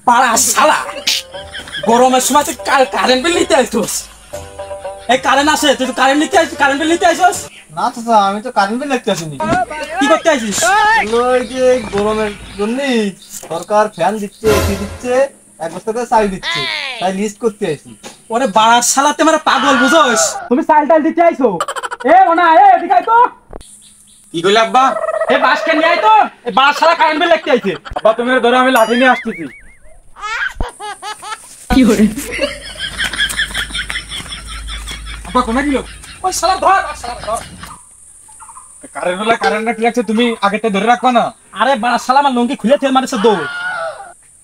পাড়া শালা গরমের সময় তুই কারেন্ট বিল নিতে আসছিস। এই কারেন্ট আসে, তুই তো কারেন্ট বিল নিতে আসছিস না চাচা, আমি তো কারেন্ট বিল দেখতে আসিনি। কি করতে আসিস? ওই যে গরমের জন্য সরকার ফ্যান দিচ্ছে, এসি দিচ্ছে, এক বছর করে চাল দিচ্ছে, তাই লিস্ট করতে আসি। ওরে বাড়া শালা তুই মানে পাগল বুঝোস? তুমি চাল টাল দিতে আইছো? এ মনা এদিকে আই তো। কি কইলে আব্বা? এ বাসকে নিয়ে আই তো। এই বাড়া শালা কারেন্ট বিল লিখতে আইছে। আব্বা তুমি ধরো, আমি লাঠি নিয়ে আসতেছি। আব্বা কোথায় গেল? ওই শালা ধর, শালা ধর। কারেন্ট হলে কারেন্ট রাখলে আছে, তুমি আগেতে ধরে রাখবা না। আরে বাড়া শালা আমার লঙ্গি খুলে তেল মারিছে দৌড়।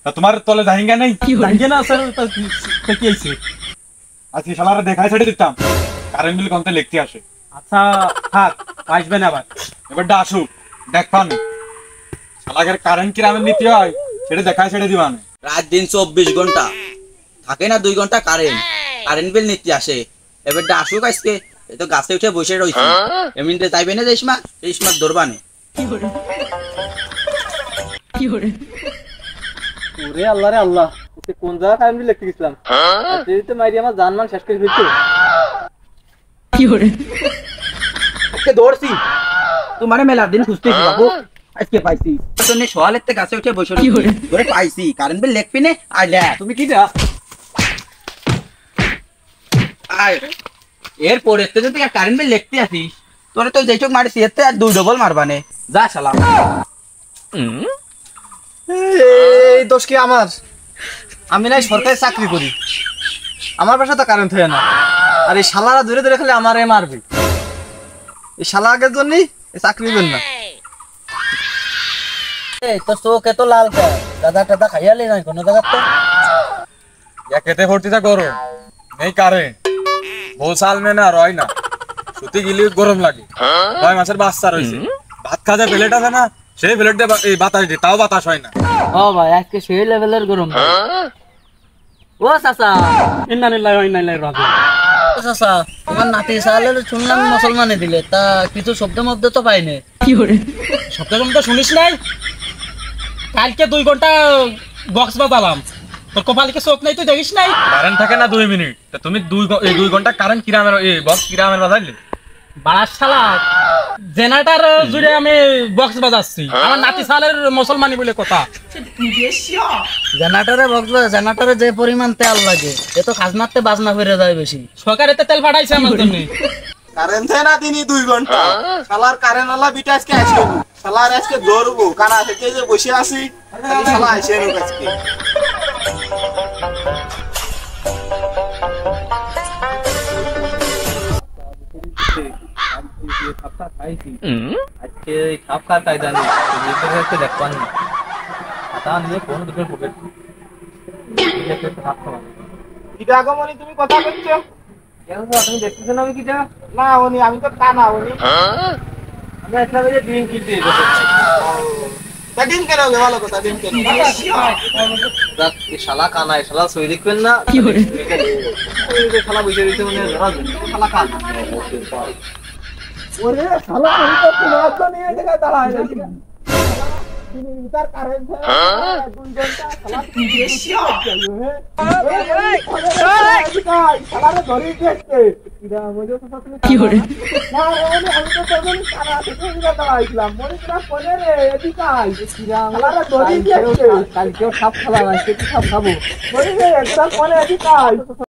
তা তোমার তলে জাহিঙ্গা নেই? জানগে না স্যার তো কি হইছে? আজকে শালারা দেখাই ছেড়ে দিতাম, কারেন্ট বিল কোনতে লিখতে আসে। আচ্ছা থাক, আসবে না আবার। এবারটা আসুক, দেখবান শালাগের কারেন্ট কিরামের নীতি হয় সেটা দেখাই ছেড়ে দিবান। রাত দিন 24 ঘন্টা থাকে না, 2 ঘন্টা কারেন্ট বিল নিতে আসে। এবারটা আসুক আজকে। এই তো গাছে উঠে বসে রয়েছে, এমনিতে যাইবে না রেশমা, রেশমা ধরবানে। ওরে আল্লাহ রে আল্লাহ, কোন জায়গা কারেন্ট বিল লিখতে গেছিলাম, তো মাইরি আমার জানমান শেষ করে ফেলছে। আজকে ধরছি, তোমার মেলার দিন খুঁজতেছি বাবু, আজকে পাইছি। শুনে সকালের থেকে গাছে উঠে বসে রয়েছে, ধরে পাইছি। কারেন্ট বিল লিখবি না? আইলা তুমি কি দা আয় এরপরে যদি কারেন্ট বিল লিখতে আসিস, তোরে তো যেটুক মারিস এতে আর 2 ডবল মারবানে। যা শালা। এই দোষ কি আমার? আমি নাই সরকারি চাকরি করি, আমার বাসা তো কারেন্ট হয় না, আর এই শালারা ধরে ধরে খালি আমারে মারবে। এই শালা আগের জন্যই চাকরি করবেন না। তো চোখ এত লাল কে? দাদা টাদা খাইয়ালি নাই কোনো জায়গাতে? একেতে ভর্তিটা গরম নেই, কারেন্ট বউ সাল মে না রয় না, সুতি গিলি গরম লাগে। 9 মাসের বাচ্চা রয়েছে, ভাত খাওয়া প্লেট আছে না, সেই প্লেট দিয়ে বাতাস দিই, তাও বাতাস হয় না। ও ভাই আজকে সেই লেভেলের গরম। ও চাচা, ইন্নালিল্লাহি ওয়া ইন্না ইলাইহি রাজিউন। ও চাচা, তোমার নাতি সালের শুনলাম মুসলমানে দিলে, তা কিছু শব্দ মধ্যে তো পাইনি। শব্দ তো শুনিস নাই? কালকে 2 ঘন্টা বক্স বাজালাম, তোর কপালে চোখ নাই, তুই দেখিস নাই? কারেন্ট থাকে না 2 মিনিট, তা তুমি 2 ঘন্টা কারেন্ট কিরামের বক্স কিরামের বাজাইলে? বাড়ার শালা জেনারেটর জুড়ে আমি বক্স বাজাচ্ছি, আমার নাতি সালের মুসলমানি বলে কথা। জেনারেটরে যে পরিমাণ তেল লাগে, এ তো খাজনাতে বাজনা করে যায় বেশি। সরকার এতে তেল পাঠাইছে আমার জন্য। কারেন্ট হয় না তিনি 2 ঘন্টা, শালার কারেন্ট আলা বিটা আজকে আসবে, শালার আজকে ধরবো। কানা থেকে যে বসে আছি, খালি শালা আসে না আজকে। আজকে সাপ কার কায়দা নেই, দেখবান না তা নিয়ে কোন দুটো পকেট কিটা আগমনি তুমি কথা বলছো কেন? তুমি দেখতেছো না আমি কিটা? না উনি, আমি তো কানা উনি। আমি আসলে যে ডিম কিনতে এসেছি। তা ডিম কেন হবে? ভালো কথা, ডিম কেন? দেখ এই শালা কানা, এই শালা সই দেখবেন না। কি করে এই যে শালা বসে রইছে মনে হয়, ধরা যায় শালা কানা। ওরে শালা, আমি তো তোমার তো নিয়ে দেখা দাঁড়ায় না। তিনি তার কারেন্ট হয় 2 ঘন্টা, শালা কি বেশি হচ্ছে হে। শালারে ধরে দিয়েছে কিরা মজা তো সাথে কি করে না রে? আমি তো তখন সারা থেকে দাঁড়াইছিলাম, মনে করা কোনে রে এদিকে আই কিরা শালারে ধরে দিয়েছে। কালকেও সাপ খাওয়া আছে, কি সাপ খাবো মনে রে? একটা কোনে এদিকে আই।